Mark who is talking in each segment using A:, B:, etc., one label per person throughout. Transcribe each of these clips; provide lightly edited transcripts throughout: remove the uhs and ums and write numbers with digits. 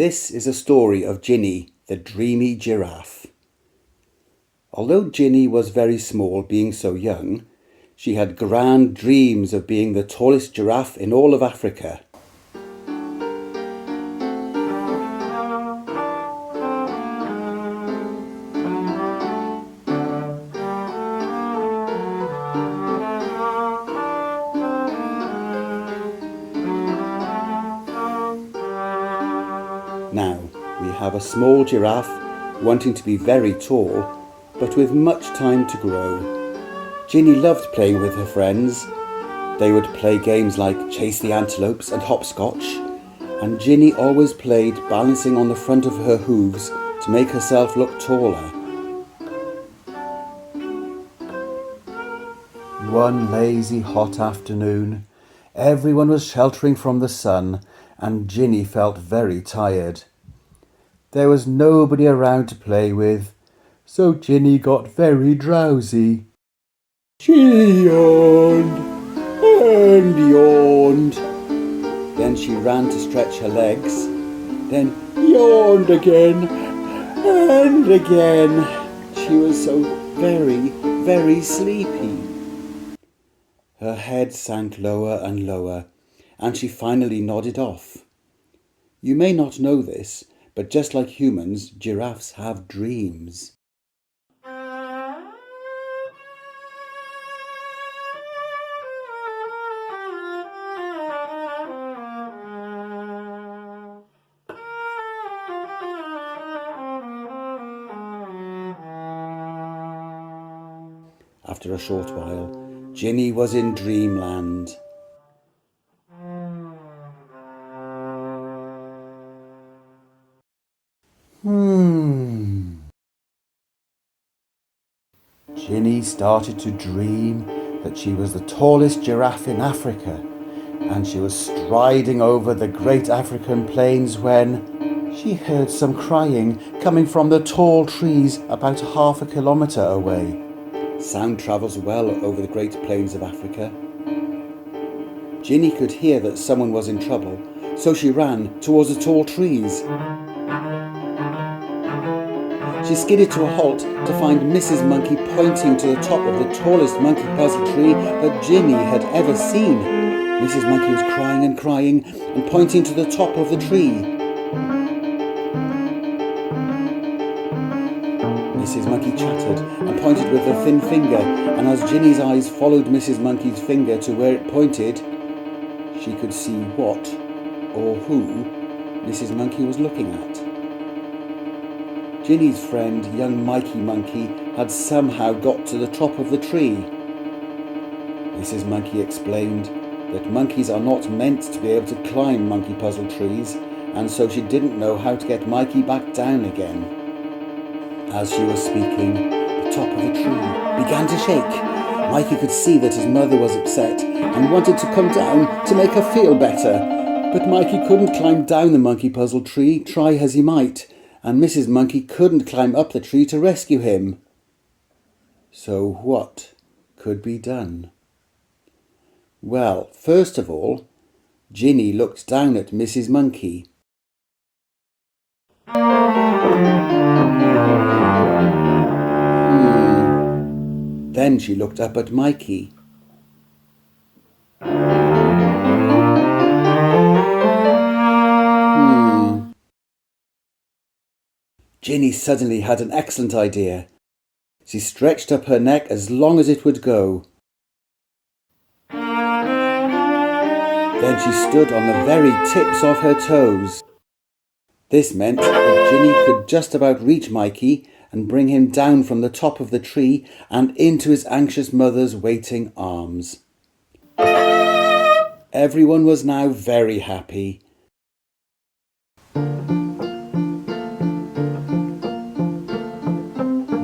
A: This is a story of Jinny, the dreamy giraffe. Although Jinny was very small, being so young, she had grand dreams of being the tallest giraffe in all of Africa. Now, we have a small giraffe wanting to be very tall, but with much time to grow. Jinny loved playing with her friends. They would play games like Chase the Antelopes and Hopscotch, and Jinny always played balancing on the front of her hooves to make herself look taller. One lazy hot afternoon, everyone was sheltering from the sun, and Jinny felt very tired. There was nobody around to play with, so Jinny got very drowsy. She yawned and yawned. Then she ran to stretch her legs, then yawned again and again. She was so very, very sleepy. Her head sank lower and lower, and she finally nodded off. You may not know this, but just like humans, giraffes have dreams. After a short while, Jinny was in dreamland. Jinny started to dream that she was the tallest giraffe in Africa, and she was striding over the great African plains when she heard some crying coming from the tall trees about half a kilometre away. Sound travels well over the great plains of Africa. Jinny could hear that someone was in trouble, so she ran towards the tall trees. She skidded to a halt to find Mrs. Monkey pointing to the top of the tallest monkey puzzle tree that Jinny had ever seen. Mrs. Monkey was crying and pointing to the top of the tree. Mrs. Monkey chattered and pointed with her thin finger, and as Jinny's eyes followed Mrs. Monkey's finger to where it pointed, she could see what or who Mrs. Monkey was looking at. Jinny's friend, young Mikey Monkey, had somehow got to the top of the tree. Mrs. Monkey explained that monkeys are not meant to be able to climb monkey puzzle trees, and so she didn't know how to get Mikey back down again. As she was speaking, the top of the tree began to shake. Mikey could see that his mother was upset and wanted to come down to make her feel better, but Mikey couldn't climb down the monkey puzzle tree, try as he might, and Mrs. Monkey couldn't climb up the tree to rescue him. So what could be done? Well, first of all, Jinny looked down at Mrs. Monkey. Then she looked up at Mikey. Jinny suddenly had an excellent idea. She stretched up her neck as long as it would go. Then she stood on the very tips of her toes. This meant that Jinny could just about reach Mikey and bring him down from the top of the tree and into his anxious mother's waiting arms. Everyone was now very happy.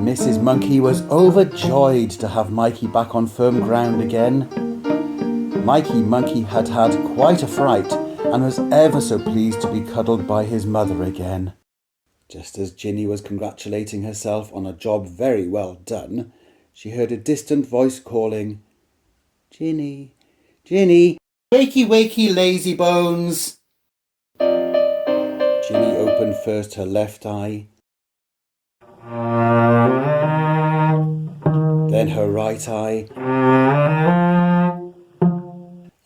A: Mrs. Monkey was overjoyed to have Mikey back on firm ground again. Mikey Monkey had had quite a fright and was ever so pleased to be cuddled by his mother again. Just as Jinny was congratulating herself on a job very well done, she heard a distant voice calling, "Jinny, Jinny, wakey, wakey, lazy bones." Jinny opened first her left eye, then her right eye,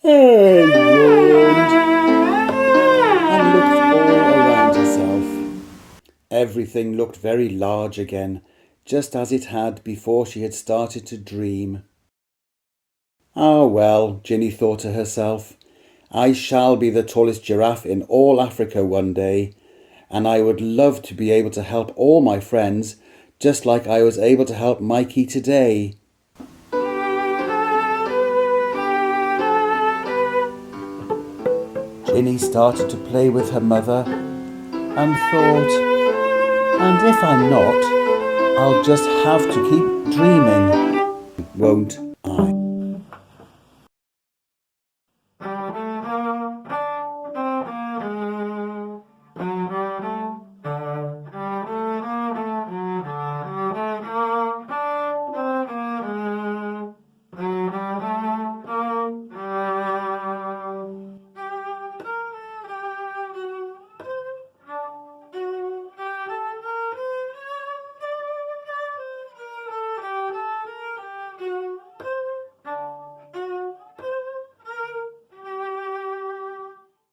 A: and yawned and looked all around herself. Everything looked very large again, just as it had before she had started to dream. Ah well, Jinny thought to herself, I shall be the tallest giraffe in all Africa one day, and I would love to be able to help all my friends, just like I was able to help Mikey today. Jinny started to play with her mother and thought, and if I'm not, I'll just have to keep dreaming, won't